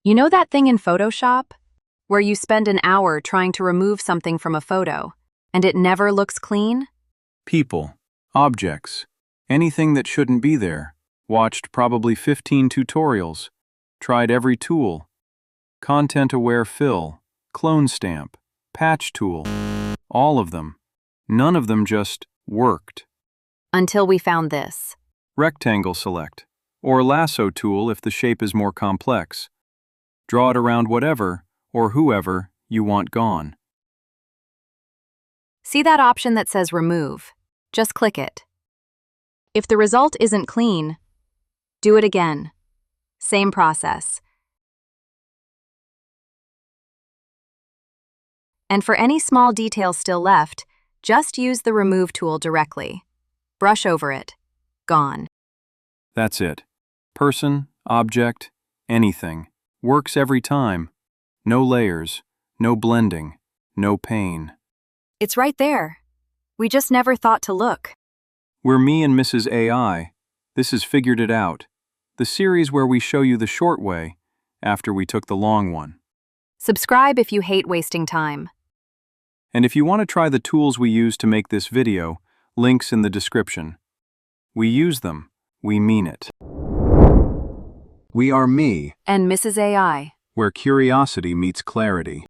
You know that thing in Photoshop? Where you spend an hour trying to remove something from a photo, and it never looks clean? People, objects, anything that shouldn't be there. Watched probably 15 tutorials. Tried every tool. Content-aware fill, clone stamp, patch tool. All of them. None of them just worked. Until we found this. Rectangle select, or lasso tool if the shape is more complex. Draw it around whatever, or whoever, you want gone. See that option that says Remove? Just click it. If the result isn't clean, do it again. Same process. And for any small details still left, just use the Remove tool directly. Brush over it. Gone. That's it. Person, object, anything. Works every time. No layers, no blending, no pain. It's right there. We just never thought to look. We're me and Mrs. AI. This is Figured It Out, the series where we show you the short way after we took the long one. Subscribe if you hate wasting time. And if you want to try the tools we use to make this video, links in the description. We use them. We mean it. We are me, And Mrs. AI. where curiosity meets clarity.